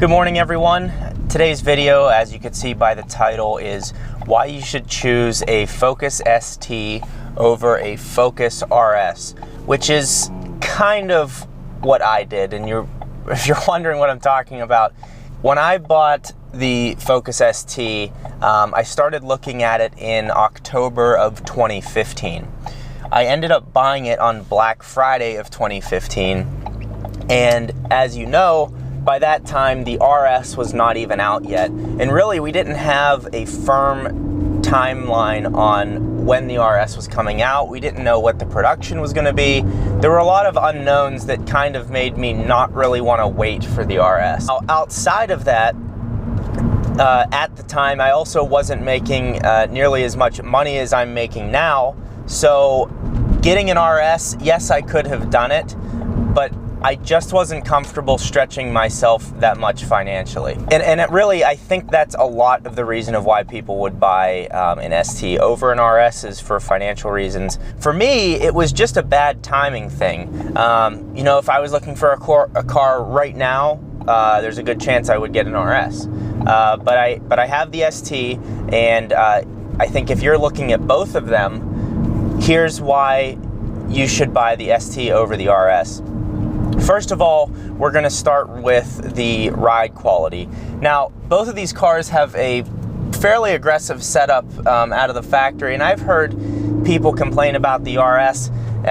Good morning, everyone. Today's video, as you can see by the title, is why you should choose a Focus ST over a Focus RS, which is kind of what I did. And if you're wondering what I'm talking about, when I bought the Focus ST, I started looking at it in October of 2015. I ended up buying it on Black Friday of 2015, and as you know, by that time the RS was not even out yet, and really we didn't have a firm timeline on when the RS was coming out. We didn't know what the production was going to be. There were a lot of unknowns that kind of made me not really want to wait for the RS. Now, outside of that, at the time I also wasn't making nearly as much money as I'm making now, so getting an RS, yes, I could have done it, but I just wasn't comfortable stretching myself that much financially. And it really, I think that's a lot of the reason of why people would buy an ST over an RS, is for financial reasons. For me, it was just a bad timing thing. You know, if I was looking for a car right now, there's a good chance I would get an RS. But I have the ST, and I think if you're looking at both of them, here's why you should buy the ST over the RS. First of all, we're going to start with the ride quality. Now, both of these cars have a fairly aggressive setup out of the factory, and I've heard people complain about the RS, and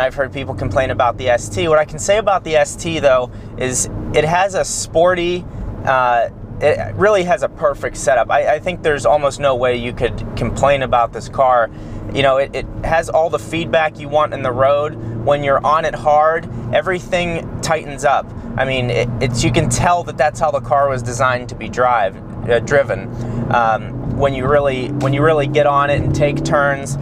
I've heard people complain about the ST. What I can say about the ST, though, is it has a sporty, it really has a perfect setup. I think there's almost no way you could complain about this car. You know, it has all the feedback you want in the road. When you're on it hard, everything tightens up. I mean, you can tell that that's how the car was designed to be driven. When you really get on it and take turns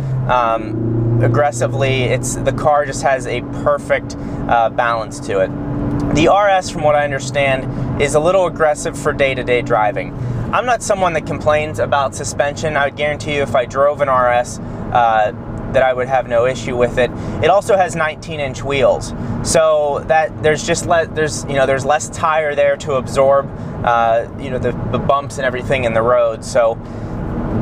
aggressively, the car just has a perfect balance to it. The RS, from what I understand, is a little aggressive for day-to-day driving. I'm not someone that complains about suspension. I would guarantee you if I drove an RS that I would have no issue with it. It also has 19-inch wheels, so that there's less tire there to absorb the bumps and everything in the road. So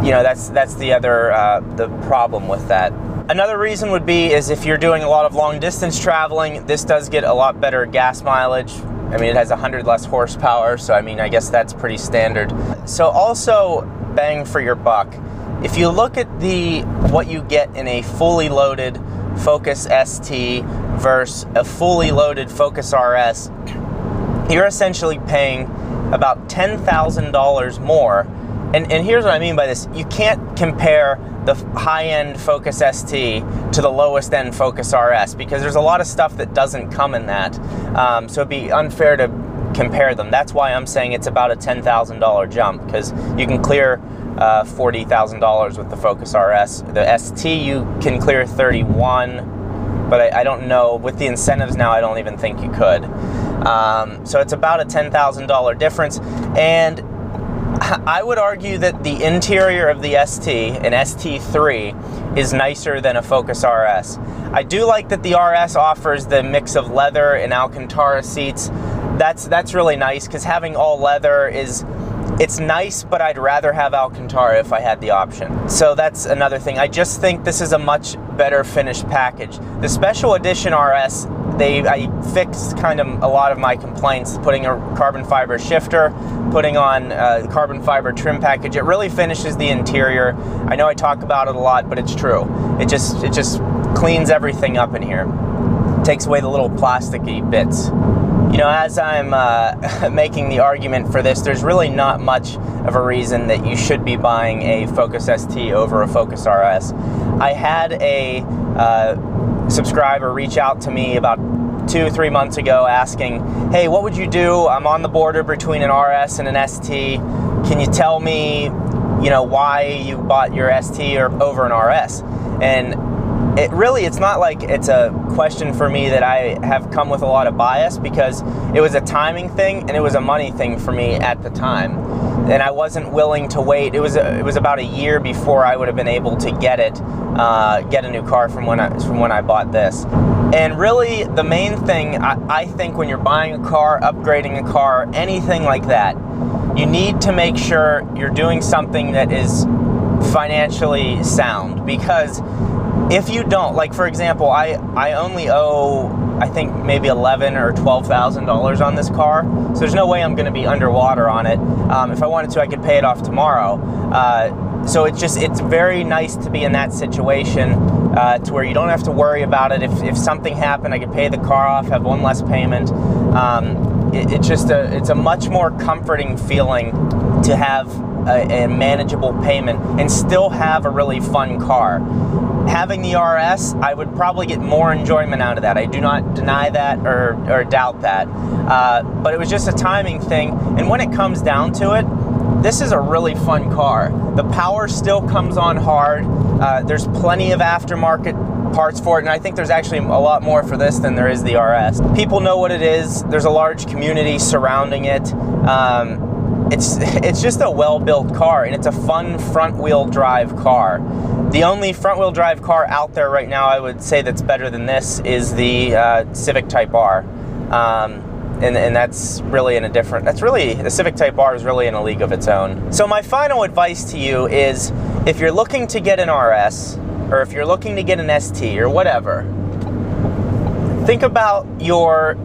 that's the other the problem with that. Another reason would be is if you're doing a lot of long distance traveling, this does get a lot better gas mileage. I mean, it has 100 less horsepower, so I mean, I guess that's pretty standard. So also, bang for your buck. If you look at what you get in a fully loaded Focus ST versus a fully loaded Focus RS, you're essentially paying about $10,000 more. And here's what I mean by this. You can't compare the high-end Focus ST to the lowest-end Focus RS, because there's a lot of stuff that doesn't come in that. So it'd be unfair to compare them. That's why I'm saying it's about a $10,000 jump, because you can clear $40,000 with the Focus RS. The ST you can clear $31,000, but I don't know, with the incentives now, I don't even think you could. So it's about a $10,000 difference, and I would argue that the interior of the ST, an ST3, is nicer than a Focus RS. I do like that the RS offers the mix of leather and Alcantara seats. That's really nice, because having all leather it's nice, but I'd rather have Alcantara if I had the option. So that's another thing. I just think this is a much better finished package. The Special Edition RS, I fixed kind of a lot of my complaints, putting a carbon fiber shifter, putting on the carbon fiber trim package. It really finishes the interior. I know I talk about it a lot, but it's true. It just cleans everything up in here. Takes away the little plasticky bits. You know, as I'm making the argument for this, there's really not much of a reason that you should be buying a Focus ST over a Focus RS. I had a subscriber reach out to me about 2 or 3 months ago asking, hey, what would you do? I'm on the border between an RS and an ST. Can you tell me, why you bought your ST over an RS? And it's not like it's a question for me that I have come with a lot of bias, because it was a timing thing and it was a money thing for me at the time, and I wasn't willing to wait. It was about a year before I would have been able to get a new car from when I bought this. And really, the main thing, I think, when you're buying a car, upgrading a car, anything like that, you need to make sure you're doing something that is financially sound. Because if you don't, like for example, I only owe, I think maybe $11,000 or $12,000 on this car, so there's no way I'm going to be underwater on it. If I wanted to, I could pay it off tomorrow. So it's very nice to be in that situation to where you don't have to worry about it. If something happened, I could pay the car off, have one less payment. It's a much more comforting feeling to have a manageable payment and still have a really fun car. Having the RS, I would probably get more enjoyment out of that. I do not deny that or doubt that. But it was just a timing thing. And when it comes down to it, this is a really fun car. The power still comes on hard. There's plenty of aftermarket parts for it, and I think there's actually a lot more for this than there is the RS. People know what it is. There's a large community surrounding it. It's just a well-built car, and it's a fun front-wheel drive car. The only front-wheel drive car out there right now I would say that's better than this is the Civic Type R. And that's really in a different, the Civic Type R is really in a league of its own. So my final advice to you is, if you're looking to get an RS, or if you're looking to get an ST or whatever, think about your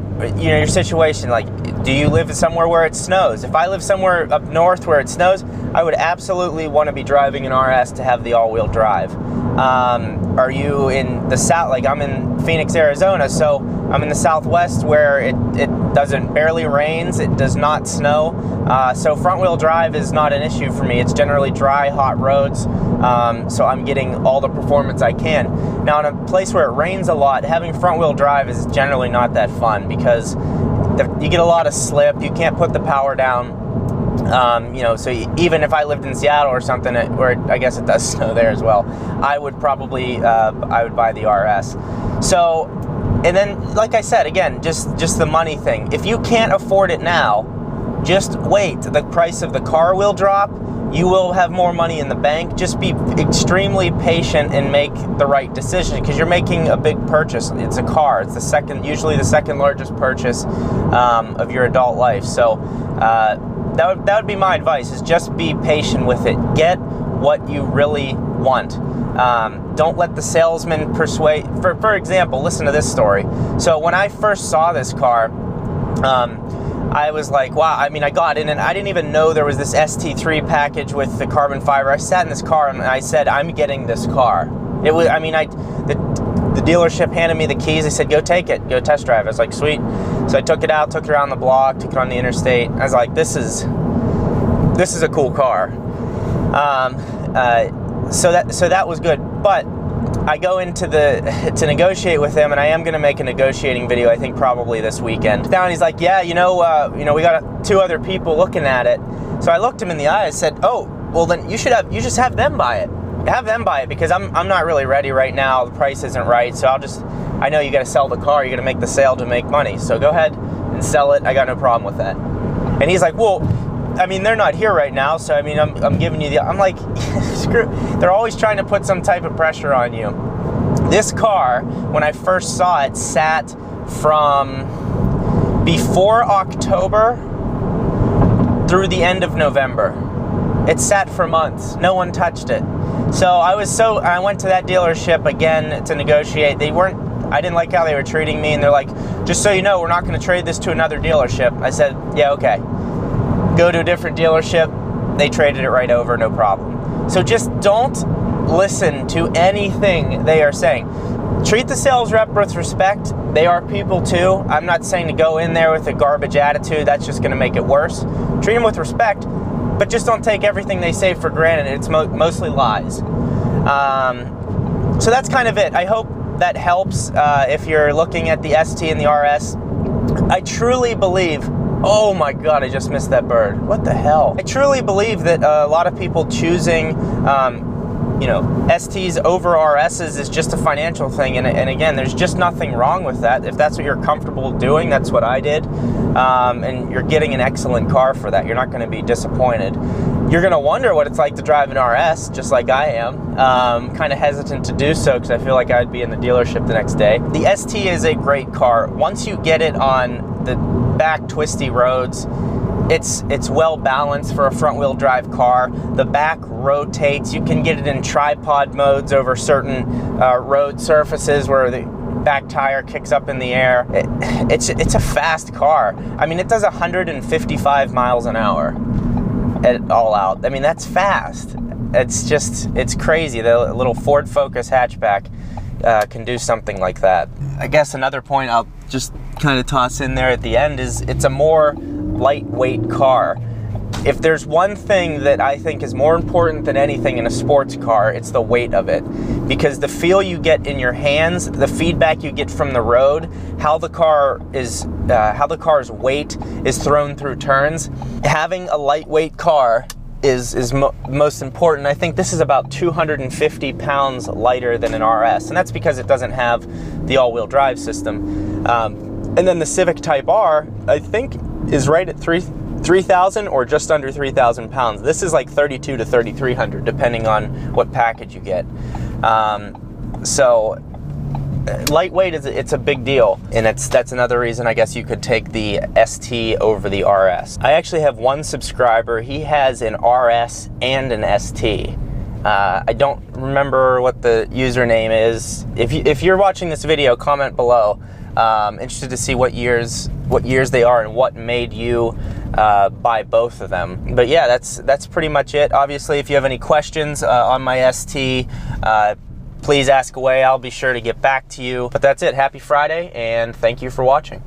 situation. Like, do you live somewhere where it snows? If I live somewhere up north where it snows, I would absolutely want to be driving an RS to have the all-wheel drive. Are you in the south? Like, I'm in Phoenix, Arizona, so I'm in the Southwest where it barely rains, it does not snow, so front-wheel drive is not an issue for me. It's generally dry, hot roads, so I'm getting all the performance I can. Now, in a place where it rains a lot, having front-wheel drive is generally not that fun because you get a lot of slip, you can't put the power down. So even if I lived in Seattle or something, where I guess it does snow there as well, I would probably I would buy the RS. So, and then, like I said, again, just the money thing. If you can't afford it now, just wait. The price of the car will drop. You will have more money in the bank. Just be extremely patient and make the right decision, because you're making a big purchase. It's a car. It's usually the second largest purchase of your adult life. So that would be my advice, is just be patient with it. Get what you really want. Don't let the salesman persuade. For example, listen to this story. So when I first saw this car, I was like, wow, I mean, I got in and I didn't even know there was this ST3 package with the carbon fiber. I sat in this car and I said, I'm getting this car. It was, I mean, the dealership handed me the keys. They said, go take it, go test drive. I was like, sweet. So I took it out, took it around the block, took it on the interstate. I was like, this is a cool car. So that was good. But I go into to negotiate with him, and I am going to make a negotiating video, I think probably this weekend. Down, he's like, yeah, we got 2 other people looking at it. So I looked him in the eye. I said, oh, well then you just have them buy it. Have them buy it, because I'm not really ready right now. The price isn't right. So I know you got to sell the car. You got to make the sale to make money. So go ahead and sell it. I got no problem with that. And he's like, well, I mean, they're not here right now, so I mean, I'm giving you I'm like, screw. They're always trying to put some type of pressure on you. This car, when I first saw it, sat from before October through the end of November. It sat for months. No one touched it. So I went to that dealership again to negotiate. I didn't like how they were treating me, and they're like, just so you know, we're not going to trade this to another dealership. I said, yeah, okay. Go to a different dealership. They traded it right over, no problem. So just don't listen to anything they are saying. Treat the sales rep with respect. They are people too. I'm not saying to go in there with a garbage attitude. That's just going to make it worse. Treat them with respect, but just don't take everything they say for granted. It's mostly lies. So that's kind of it. I hope that helps if you're looking at the ST and the RS. I truly believe, oh my God, I just missed that bird. What the hell? I truly believe that a lot of people choosing you know, STs over RSs is just a financial thing, and again, there's just nothing wrong with that. If that's what you're comfortable doing, that's what I did, and you're getting an excellent car for that. You're not going to be disappointed. You're going to wonder what it's like to drive an RS, just like I am. Kind of hesitant to do so because I feel like I'd be in the dealership the next day. The ST is a great car. Once you get it on the back twisty roads, it's well balanced for a front-wheel drive car. The back rotates. You can get it in tripod modes over certain road surfaces where the back tire kicks up in the air. It's a fast car. I mean, it does 155 miles an hour at all out. I mean, that's fast. It's crazy. The little Ford Focus hatchback can do something like that. I guess another point I'll just kind of toss in there at the end is it's a more lightweight car. If there's one thing that I think is more important than anything in a sports car, it's the weight of it. Because the feel you get in your hands, the feedback you get from the road, how the car's weight is thrown through turns, having a lightweight car is most important. I think this is about 250 pounds lighter than an RS, and that's because it doesn't have the all-wheel drive system. And then the Civic Type R, I think, is right at 3,000 or just under 3,000 pounds. This is like 3,200 to 3,300, depending on what package you get. So lightweight it's a big deal, and that's another reason I guess you could take the ST over the RS. I actually have one subscriber. He has an RS and an ST. I don't remember what the username is. If you're watching this video, comment below. Interested to see what years they are and what made you buy both of them. But yeah, that's pretty much it. Obviously, if you have any questions on my ST, please ask away. I'll be sure to get back to you. But that's it. Happy Friday, and thank you for watching.